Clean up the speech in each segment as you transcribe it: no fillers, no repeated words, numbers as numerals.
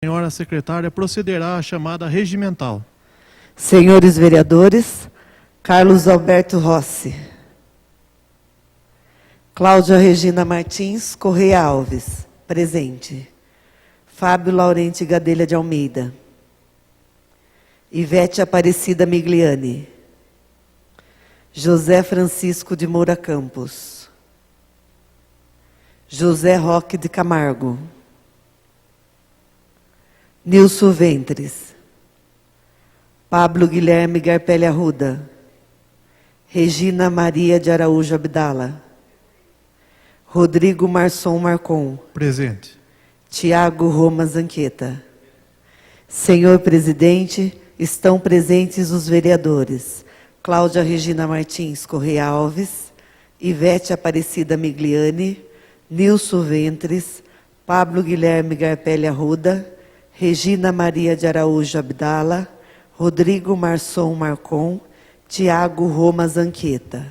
Senhora secretária procederá à chamada regimental. Senhores vereadores, Carlos Alberto Rossi. Cláudia Regina Martins Correia Alves, presente. Fábio Laurente Gadelha de Almeida. Ivete Aparecida Migliani. José Francisco de Moura Campos. José Roque de Camargo. Nilson Ventres. Pablo Guilherme Garpelli Arruda. Regina Maria de Araújo Abdala. Rodrigo Marçom Marcon. Presente. Tiago Roma Zanqueta. Senhor presidente, estão presentes os vereadores Cláudia Regina Martins Correia Alves, Ivete Aparecida Migliani, Nilson Ventres, Pablo Guilherme Garpelli Arruda, Regina Maria de Araújo Abdala, Rodrigo Marçom Marcon, Tiago Roma Zanqueta.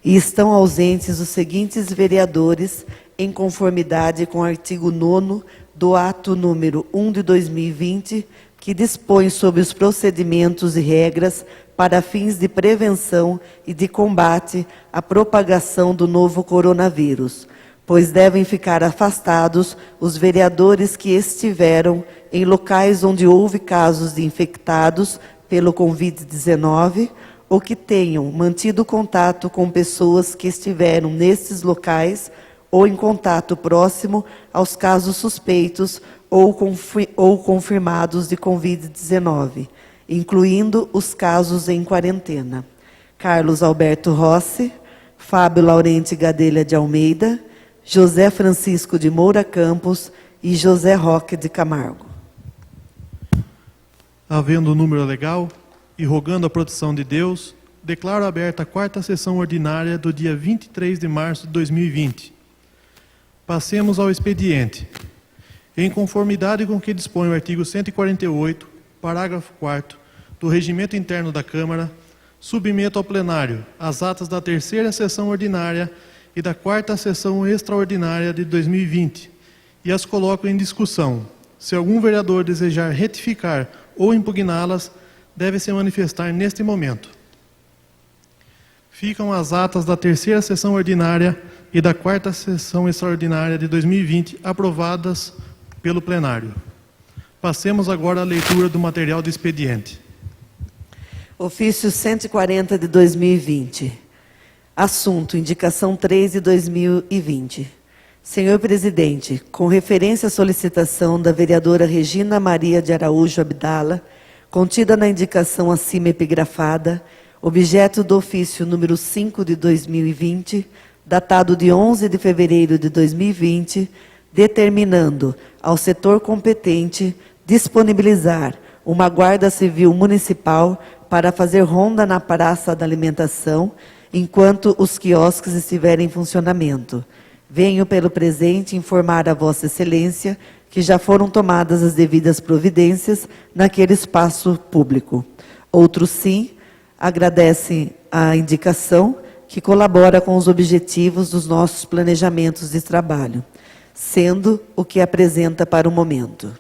E estão ausentes os seguintes vereadores, em conformidade com o artigo 9º do ato número 1 de 2020, que dispõe sobre os procedimentos e regras para fins de prevenção e de combate à propagação do novo coronavírus, pois devem ficar afastados os vereadores que estiveram em locais onde houve casos de infectados pelo Covid-19 ou que tenham mantido contato com pessoas que estiveram nesses locais ou em contato próximo aos casos suspeitos ou confirmados de Covid-19, incluindo os casos em quarentena. Carlos Alberto Rossi, Fábio Laurente Gadelha de Almeida, José Francisco de Moura Campos e José Roque de Camargo. Havendo o número legal e rogando a proteção de Deus, declaro aberta a 4ª sessão ordinária do dia 23 de março de 2020. Passemos ao expediente. Em conformidade com o que dispõe o artigo 148, parágrafo 4º do Regimento Interno da Câmara, submeto ao plenário as atas da 3ª sessão ordinária e da 4ª sessão extraordinária de 2020 e as coloco em discussão. Se algum vereador desejar retificar ou impugná-las, deve se manifestar neste momento. Ficam as atas da 3ª sessão ordinária e da 4ª sessão extraordinária de 2020 aprovadas pelo plenário. Passemos agora à leitura do material de expediente. Ofício 140 de 2020. Assunto: indicação 3 de 2020. Senhor presidente, com referência à solicitação da vereadora Regina Maria de Araújo Abdala, contida na indicação acima epigrafada, objeto do ofício número 5 de 2020, datado de 11 de fevereiro de 2020, determinando ao setor competente disponibilizar uma guarda civil municipal para fazer ronda na praça da alimentação, enquanto os quiosques estiverem em funcionamento. Venho pelo presente informar a Vossa Excelência que já foram tomadas as devidas providências naquele espaço público. Outros sim, agradecem a indicação que colabora com os objetivos dos nossos planejamentos de trabalho, sendo o que apresenta para o momento.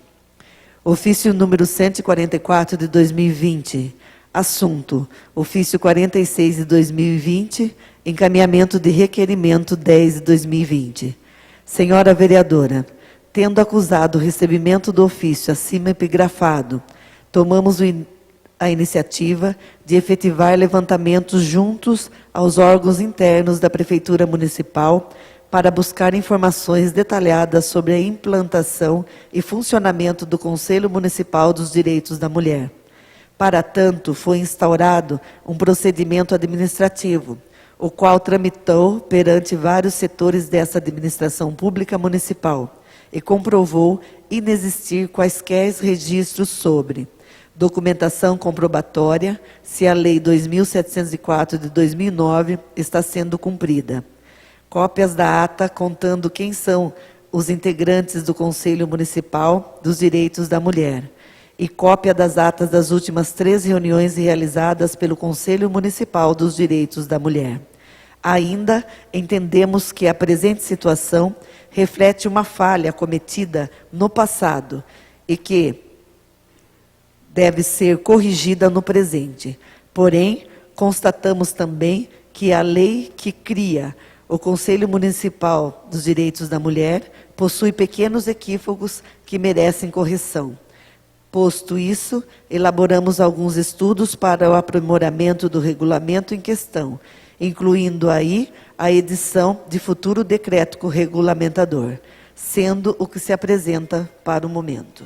Ofício número 144 de 2020. Assunto: ofício 46 de 2020, encaminhamento de requerimento 10 de 2020. Senhora vereadora, tendo acusado o recebimento do ofício acima epigrafado, tomamos a iniciativa de efetivar levantamentos juntos aos órgãos internos da Prefeitura Municipal para buscar informações detalhadas sobre a implantação e funcionamento do Conselho Municipal dos Direitos da Mulher. Para tanto, foi instaurado um procedimento administrativo, o qual tramitou perante vários setores dessa administração pública municipal e comprovou inexistir quaisquer registros sobre documentação comprobatória se a Lei 2.704 de 2009 está sendo cumprida. Cópias da ata contando quem são os integrantes do Conselho Municipal dos Direitos da Mulher e cópia das atas das últimas 3 reuniões realizadas pelo Conselho Municipal dos Direitos da Mulher. Ainda entendemos que a presente situação reflete uma falha cometida no passado e que deve ser corrigida no presente. Porém, constatamos também que a lei que cria o Conselho Municipal dos Direitos da Mulher possui pequenos equívocos que merecem correção. Posto isso, elaboramos alguns estudos para o aprimoramento do regulamento em questão, incluindo aí a edição de futuro decreto regulamentador, sendo o que se apresenta para o momento.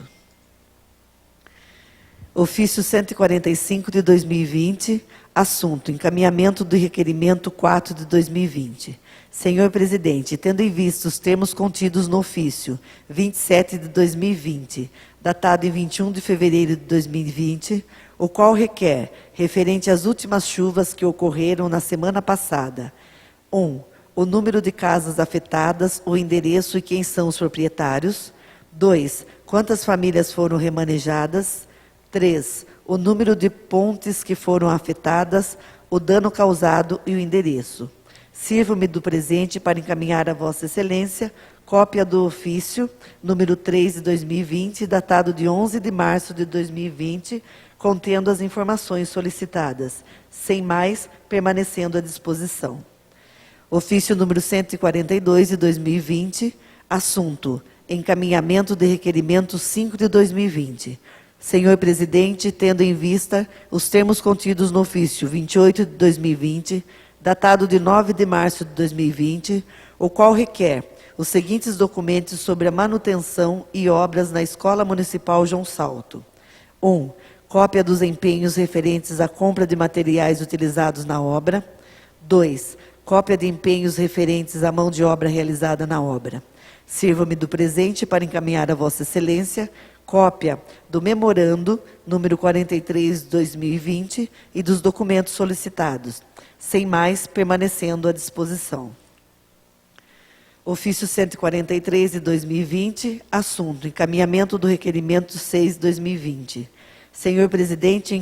Ofício 145 de 2020, assunto: encaminhamento do requerimento 4 de 2020. Senhor Presidente, tendo em vista os termos contidos no ofício 27 de 2020, datado em 21 de fevereiro de 2020, o qual requer, referente às últimas chuvas que ocorreram na semana passada: 1. O número de casas afetadas, o endereço e quem são os proprietários. 2. Quantas famílias foram remanejadas. 3. O número de pontes que foram afetadas, o dano causado e o endereço. Sirvo-me do presente para encaminhar a Vossa Excelência cópia do ofício número 3 de 2020, datado de 11 de março de 2020, contendo as informações solicitadas, sem mais, permanecendo à disposição. Ofício número 142 de 2020, assunto: encaminhamento de requerimento 5 de 2020. Senhor Presidente, tendo em vista os termos contidos no ofício 28 de 2020, datado de 9 de março de 2020, o qual requer os seguintes documentos sobre a manutenção e obras na Escola Municipal João Salto. 1. Cópia dos empenhos referentes à compra de materiais utilizados na obra. 2. Cópia de empenhos referentes à mão de obra realizada na obra. Sirvo-me do presente para encaminhar a Vossa Excelência cópia do memorando número 43 de 2020 e dos documentos solicitados, sem mais, permanecendo à disposição. Ofício 143 de 2020, assunto: encaminhamento do requerimento 6 de 2020. Senhor Presidente,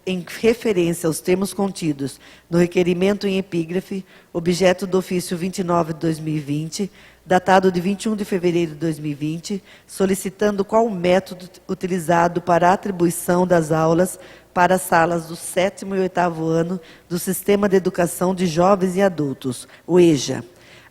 em referência aos termos contidos no requerimento em epígrafe, objeto do ofício 29 de 2020, datado de 21 de fevereiro de 2020, solicitando qual o método utilizado para a atribuição das aulas para as salas do 7º e 8º ano do Sistema de Educação de Jovens e Adultos, o EJA.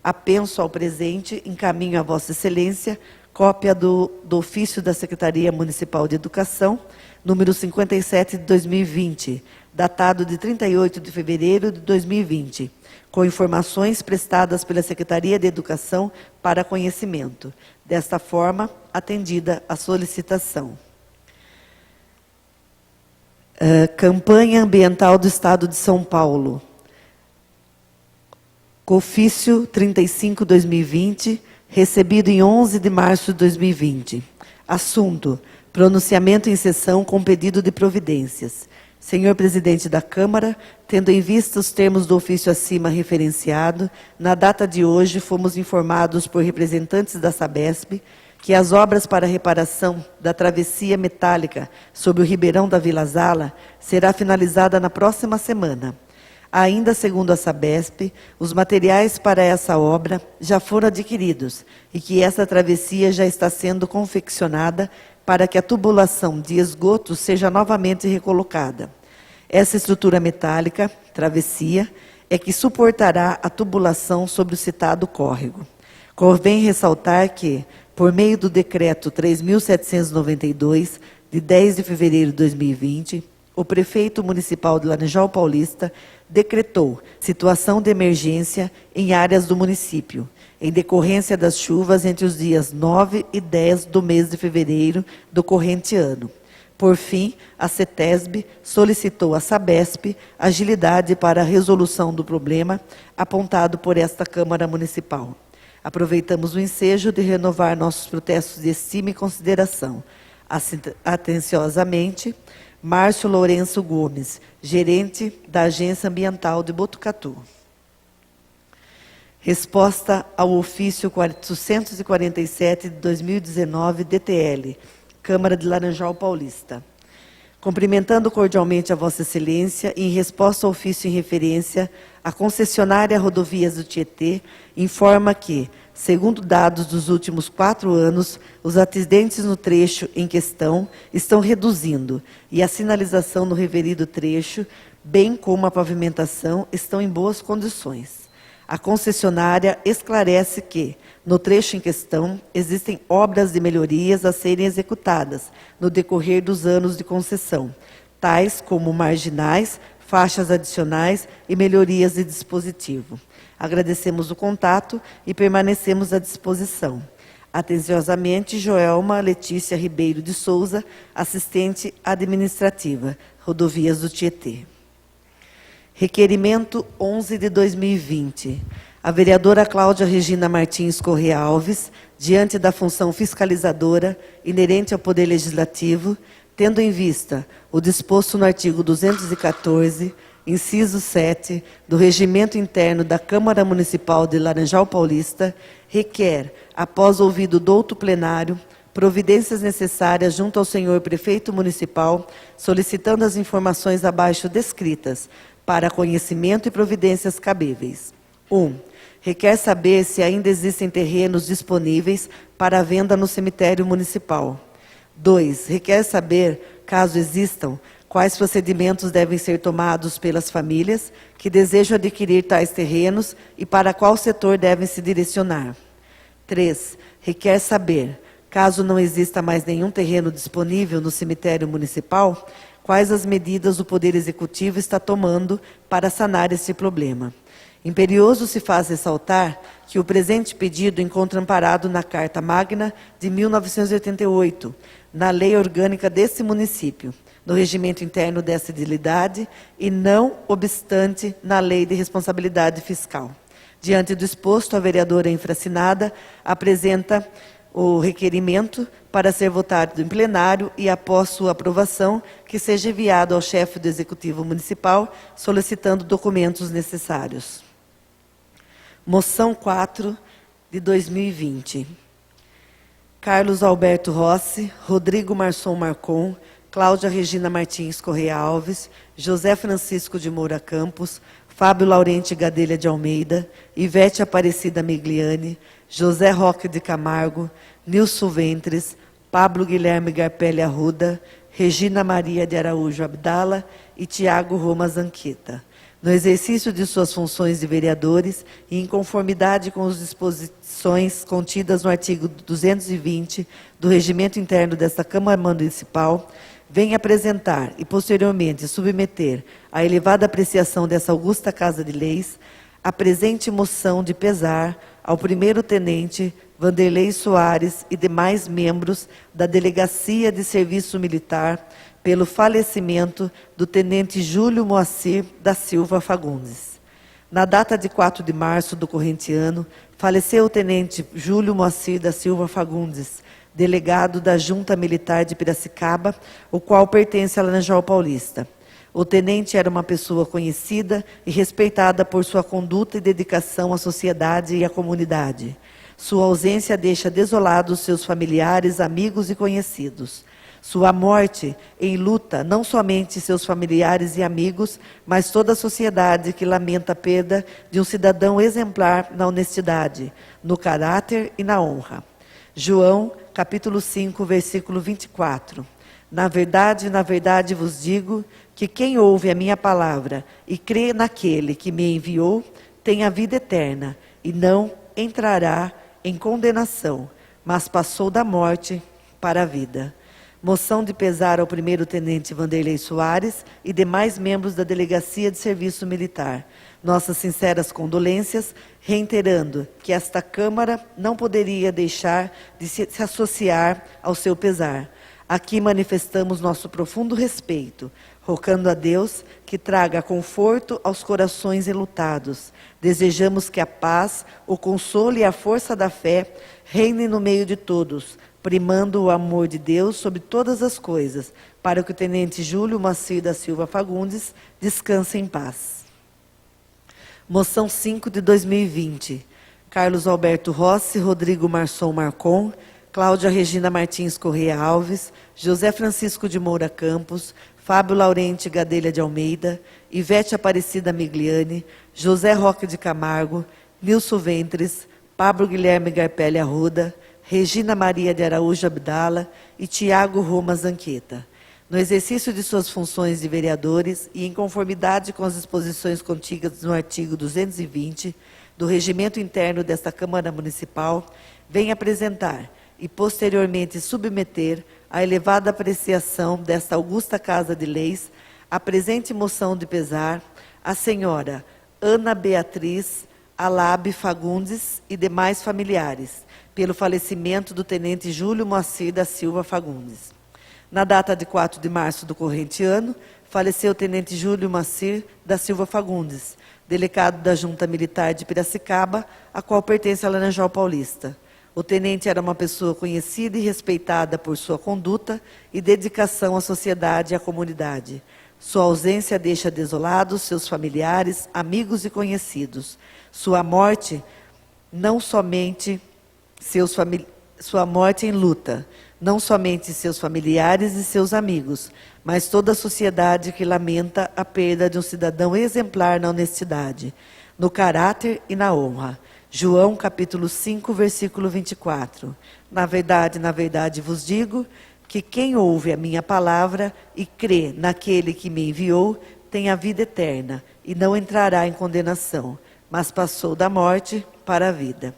Apenso ao presente, encaminho a Vossa Excelência cópia do ofício da Secretaria Municipal de Educação, número 57 de 2020, datado de 38 de fevereiro de 2020, com informações prestadas pela Secretaria de Educação para conhecimento. Desta forma, atendida a solicitação. Campanha Ambiental do Estado de São Paulo. Ofício 35/2020, recebido em 11 de março de 2020. Assunto: pronunciamento em sessão com pedido de providências. Senhor Presidente da Câmara, tendo em vista os termos do ofício acima referenciado, na data de hoje fomos informados por representantes da Sabesp que as obras para reparação da travessia metálica sobre o Ribeirão da Vila Zala será finalizada na próxima semana. Ainda segundo a Sabesp, os materiais para essa obra já foram adquiridos e que essa travessia já está sendo confeccionada para que a tubulação de esgoto seja novamente recolocada. Essa estrutura metálica, travessia, é que suportará a tubulação sobre o citado córrego. Convém ressaltar que, por meio do Decreto 3.792, de 10 de fevereiro de 2020, o prefeito municipal de Laranjal Paulista decretou situação de emergência em áreas do município, em decorrência das chuvas entre os dias 9 e 10 do mês de fevereiro do corrente ano. Por fim, a CETESB solicitou à Sabesp agilidade para a resolução do problema apontado por esta Câmara Municipal. Aproveitamos o ensejo de renovar nossos protestos de estima e consideração. Atenciosamente, Márcio Lourenço Gomes, gerente da Agência Ambiental de Botucatu. Resposta ao ofício 447 de 2019, DTL, Câmara de Laranjal Paulista. Cumprimentando cordialmente a Vossa Excelência e em resposta ao ofício em referência, a concessionária Rodovias do Tietê informa que, segundo dados dos últimos 4 anos, os acidentes no trecho em questão estão reduzindo e a sinalização no referido trecho, bem como a pavimentação, estão em boas condições. A concessionária esclarece que, no trecho em questão, existem obras de melhorias a serem executadas no decorrer dos anos de concessão, tais como marginais, faixas adicionais e melhorias de dispositivo. Agradecemos o contato e permanecemos à disposição. Atenciosamente, Joelma Letícia Ribeiro de Souza, assistente administrativa, Rodovias do Tietê. Requerimento 11 de 2020. A vereadora Cláudia Regina Martins Corrêa Alves, diante da função fiscalizadora inerente ao Poder Legislativo, tendo em vista o disposto no artigo 214, inciso 7, do Regimento Interno da Câmara Municipal de Laranjal Paulista, requer, após ouvido douto plenário, providências necessárias junto ao senhor prefeito municipal, solicitando as informações abaixo descritas, para conhecimento e providências cabíveis. 1. Requer saber se ainda existem terrenos disponíveis para venda no cemitério municipal. 2. Requer saber, caso existam, quais procedimentos devem ser tomados pelas famílias que desejam adquirir tais terrenos e para qual setor devem se direcionar. 3. Requer saber, caso não exista mais nenhum terreno disponível no cemitério municipal, quais as medidas o Poder Executivo está tomando para sanar esse problema. Imperioso se faz ressaltar que o presente pedido encontra amparado na Carta Magna de 1988, na Lei Orgânica deste município, no regimento interno desta edilidade e não obstante na Lei de Responsabilidade Fiscal. Diante do exposto, a vereadora infracinada apresenta o requerimento para ser votado em plenário e, após sua aprovação, que seja enviado ao chefe do Executivo Municipal, solicitando documentos necessários. Moção 4 de 2020. Carlos Alberto Rossi, Rodrigo Marçom Marcon, Cláudia Regina Martins Corrêa Alves, José Francisco de Moura Campos, Fábio Laurente Gadelha de Almeida, Ivete Aparecida Migliani, José Roque de Camargo, Nilson Ventres, Pablo Guilherme Garpelli Arruda, Regina Maria de Araújo Abdala e Tiago Roma Zanqueta. No exercício de suas funções de vereadores e em conformidade com as disposições contidas no artigo 220 do Regimento Interno desta Câmara Municipal, vem apresentar e, posteriormente, submeter à elevada apreciação dessa augusta Casa de Leis a presente moção de pesar ao primeiro-tenente Vanderlei Soares e demais membros da Delegacia de Serviço Militar pelo falecimento do tenente Júlio Moacir da Silva Fagundes. Na data de 4 de março do corrente ano, faleceu o tenente Júlio Moacir da Silva Fagundes, delegado da Junta Militar de Piracicaba, o qual pertence a Laranjal Paulista. O tenente era uma pessoa conhecida e respeitada por sua conduta e dedicação à sociedade e à comunidade. Sua ausência deixa desolados seus familiares, amigos e conhecidos. Sua morte enluta não somente seus familiares e amigos, mas toda a sociedade que lamenta a perda de um cidadão exemplar na honestidade, no caráter e na honra. João, capítulo 5, versículo 24. Na verdade vos digo que quem ouve a minha palavra e crê naquele que me enviou, tem a vida eterna e não entrará em condenação, mas passou da morte para a vida. Moção de pesar ao primeiro-tenente Vanderlei Soares e demais membros da Delegacia de Serviço Militar. Nossas sinceras condolências, reiterando que esta Câmara não poderia deixar de se associar ao seu pesar. Aqui manifestamos nosso profundo respeito, rogando a Deus que traga conforto aos corações enlutados. Desejamos que a paz, o consolo e a força da fé reinem no meio de todos, primando o amor de Deus sobre todas as coisas, para que o tenente Júlio Moacir da Silva Fagundes descanse em paz. Moção 5 de 2020. Carlos Alberto Rossi, Rodrigo Marçom Marcon, Cláudia Regina Martins Correia Alves, José Francisco de Moura Campos, Fábio Laurente Gadelha de Almeida, Ivete Aparecida Migliani, José Roque de Camargo, Nilson Ventres, Pablo Guilherme Garpelli Arruda, Regina Maria de Araújo Abdala e Tiago Roma Zanqueta. No exercício de suas funções de vereadores e em conformidade com as disposições contidas no artigo 220 do Regimento Interno desta Câmara Municipal, vem apresentar e posteriormente submeter à elevada apreciação desta augusta Casa de Leis a presente moção de pesar à senhora Ana Beatriz Alabe Fagundes e demais familiares, pelo falecimento do tenente Júlio Moacir da Silva Fagundes. Na data de 4 de março do corrente ano, faleceu o tenente Júlio Moacir da Silva Fagundes, delegado da Junta Militar de Piracicaba, a qual pertence a Laranjal Paulista. O tenente era uma pessoa conhecida e respeitada por sua conduta e dedicação à sociedade e à comunidade. Sua ausência deixa desolados seus familiares, amigos e conhecidos. Sua morte, não somente sua morte em luta, não somente seus familiares e seus amigos, mas toda a sociedade que lamenta a perda de um cidadão exemplar na honestidade, no caráter e na honra. João, capítulo 5, versículo 24. Na verdade vos digo que quem ouve a minha palavra e crê naquele que me enviou, tem a vida eterna e não entrará em condenação, mas passou da morte para a vida.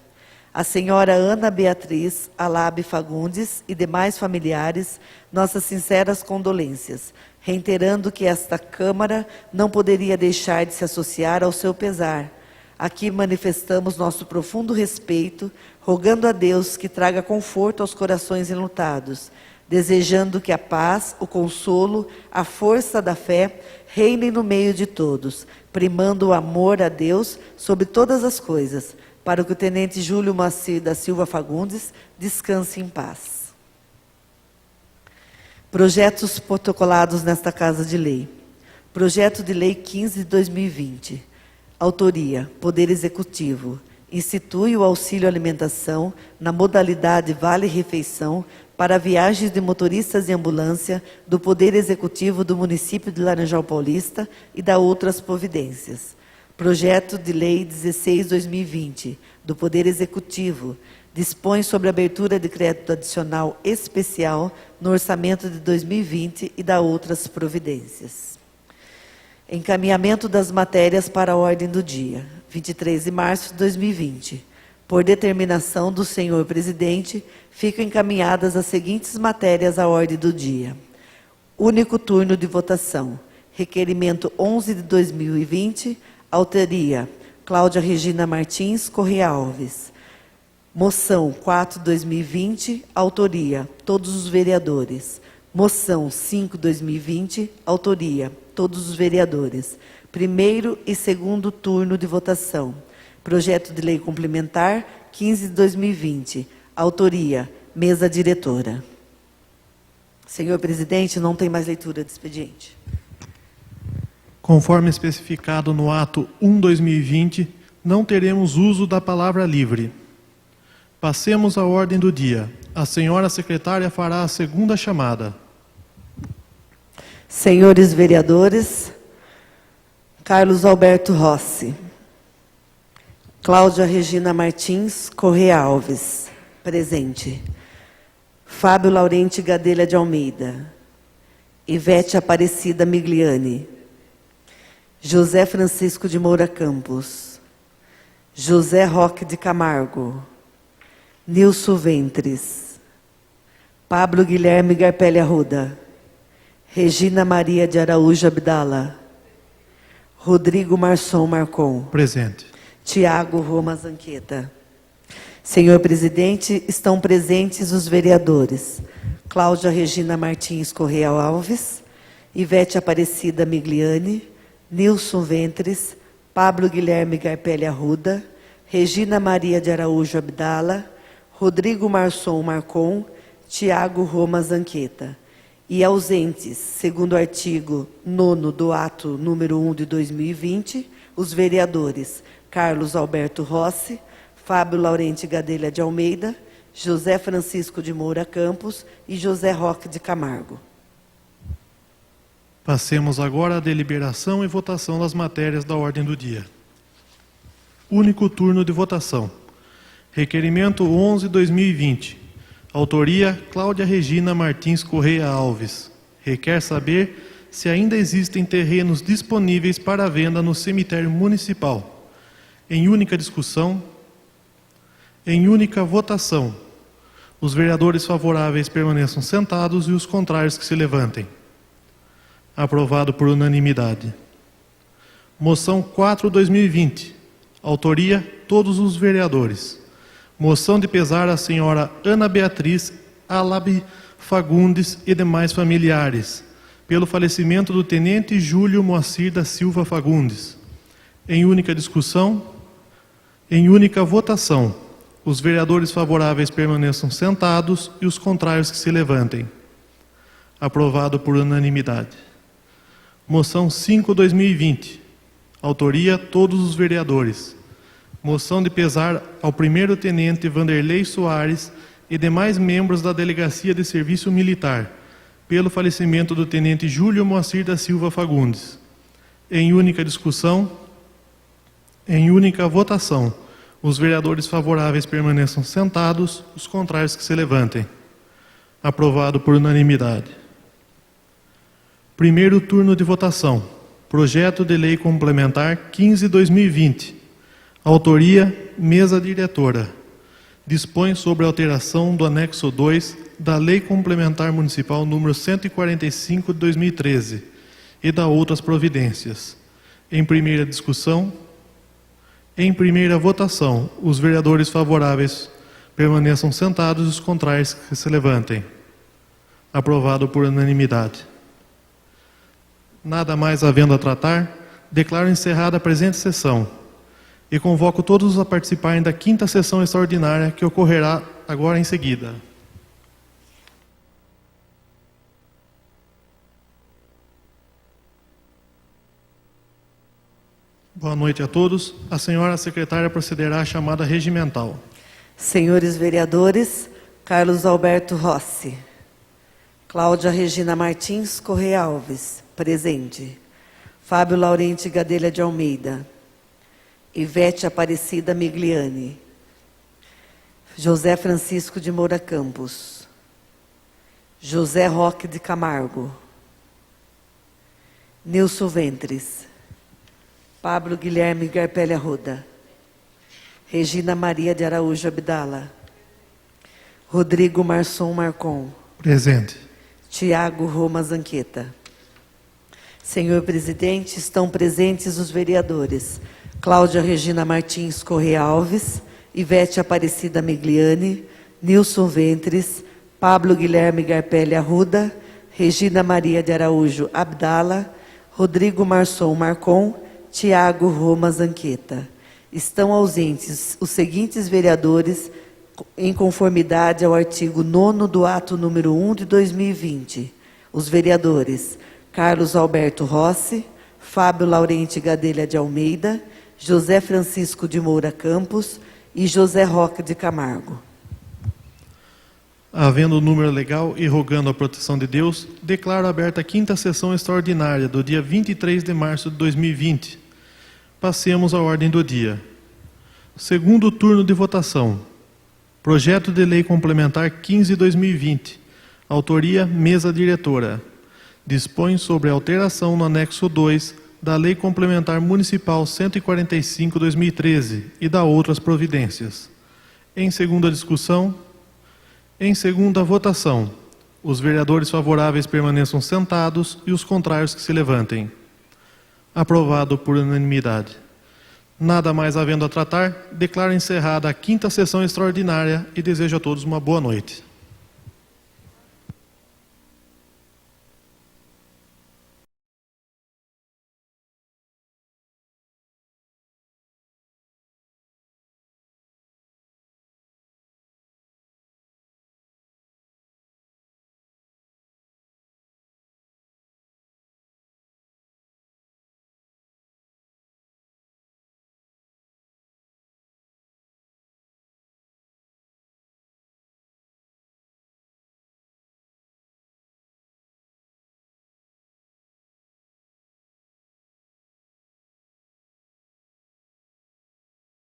A senhora Ana Beatriz Alabe Fagundes e demais familiares, nossas sinceras condolências, reiterando que esta Câmara não poderia deixar de se associar ao seu pesar. Aqui manifestamos nosso profundo respeito, rogando a Deus que traga conforto aos corações enlutados, desejando que a paz, o consolo, a força da fé reinem no meio de todos, primando o amor a Deus sobre todas as coisas, para que o tenente Júlio Moacir da Silva Fagundes descanse em paz. Projetos protocolados nesta Casa de Lei. Projeto de Lei 15 de 2020. Autoria: Poder Executivo. Institui o auxílio alimentação na modalidade Vale-Refeição para viagens de motoristas de ambulância do Poder Executivo do município de Laranjal Paulista e da outras providências. Projeto de Lei 16/2020, do Poder Executivo, dispõe sobre a abertura de crédito adicional especial no orçamento de 2020 e da outras providências. Encaminhamento das matérias para a ordem do dia, 23 de março de 2020. Por determinação do senhor presidente, ficam encaminhadas as seguintes matérias à ordem do dia. Único turno de votação. Requerimento 11 de 2020, autoria Cláudia Regina Martins Correia Alves. Moção 4 de 2020, autoria todos os vereadores. Moção 5 de 2020, autoria todos os vereadores. Primeiro e segundo turno de votação. Projeto de Lei Complementar 15 de 2020, autoria mesa diretora. Senhor presidente, não tem mais leitura de expediente. Conforme especificado no ato 1/2020, não teremos uso da palavra livre. Passemos à ordem do dia. A senhora secretária fará a segunda chamada. Senhores vereadores, Carlos Alberto Rossi, Cláudia Regina Martins Correia Alves, presente. Fábio Laurente Gadelha de Almeida, Ivete Aparecida Migliani, José Francisco de Moura Campos, José Roque de Camargo, Nilson Ventres, Pablo Guilherme Garpelli Arruda, Regina Maria de Araújo Abdala, Rodrigo Marçom Marcon. Presente. Tiago Roma Zanqueta. Senhor presidente, estão presentes os vereadores Cláudia Regina Martins Correia Alves, Ivete Aparecida Migliani, Nilson Ventres, Pablo Guilherme Garpelli Arruda, Regina Maria de Araújo Abdala, Rodrigo Marçom Marcon, Tiago Roma Zanqueta. E ausentes, segundo o artigo 9º do ato número 1 de 2020, os vereadores Carlos Alberto Rossi, Fábio Laurente Gadelha de Almeida, José Francisco de Moura Campos e José Roque de Camargo. Passemos agora à deliberação e votação das matérias da ordem do dia. Único turno de votação. Requerimento 11/2020. Autoria Cláudia Regina Martins Correia Alves. Requer saber se ainda existem terrenos disponíveis para venda no cemitério municipal. Em única discussão. Em única votação. Os vereadores favoráveis permaneçam sentados e os contrários que se levantem. Aprovado por unanimidade. Moção 4/2020. Autoria, todos os vereadores. Moção de pesar à senhora Ana Beatriz Alabi Fagundes e demais familiares, pelo falecimento do tenente Júlio Moacir da Silva Fagundes. Em única discussão, em única votação, os vereadores favoráveis permaneçam sentados e os contrários que se levantem. Aprovado por unanimidade. Moção 5/2020. Autoria, todos os vereadores. Moção de pesar ao primeiro-tenente Vanderlei Soares e demais membros da Delegacia de Serviço Militar, pelo falecimento do tenente Júlio Moacir da Silva Fagundes. Em única discussão, em única votação, os vereadores favoráveis permaneçam sentados, os contrários que se levantem. Aprovado por unanimidade. Primeiro turno de votação. Projeto de Lei Complementar 15/2020. Autoria, Mesa Diretora. Dispõe sobre a alteração do anexo 2 da Lei Complementar Municipal número 145 de 2013 e da outras providências. Em primeira discussão, em primeira votação, os vereadores favoráveis permaneçam sentados e os contrários que se levantem. Aprovado por unanimidade. Nada mais havendo a tratar, declaro encerrada a presente sessão e convoco todos a participarem da 5ª sessão extraordinária que ocorrerá agora em seguida. Boa noite a todos. A senhora secretária procederá à chamada regimental. Senhores vereadores, Carlos Alberto Rossi. Cláudia Regina Martins Correia Alves, presente. Fábio Laurente Gadelha de Almeida. Ivete Aparecida Migliani. José Francisco de Moura Campos. José Roque de Camargo. Nilson Ventres. Pablo Guilherme Garpelli Arruda. Regina Maria de Araújo Abdala. Rodrigo Marçom Marcon. Presente. Tiago Roma Zanqueta. Senhor presidente, estão presentes os vereadores Cláudia Regina Martins Correia Alves, Ivete Aparecida Migliani, Nilson Ventres, Pablo Guilherme Garpelli Arruda, Regina Maria de Araújo Abdala, Rodrigo Marçom Marcon, Tiago Roma Zanqueta. Estão ausentes os seguintes vereadores, em conformidade ao artigo 9º do ato número 1 de 2020. Os vereadores Carlos Alberto Rossi, Fábio Laurente Gadelha de Almeida, José Francisco de Moura Campos e José Roque de Camargo. Havendo o número legal e rogando a proteção de Deus, declaro aberta a 5ª sessão extraordinária do dia 23 de março de 2020. Passemos à ordem do dia. Segundo turno de votação. Projeto de Lei Complementar 15/2020. Autoria, Mesa Diretora. Dispõe sobre a alteração no anexo 2 da Lei Complementar Municipal 145/2013 e da outras providências. Em segunda discussão, em segunda votação, os vereadores favoráveis permaneçam sentados e os contrários que se levantem. Aprovado por unanimidade. Nada mais havendo a tratar, declaro encerrada a 5ª sessão extraordinária e desejo a todos uma boa noite.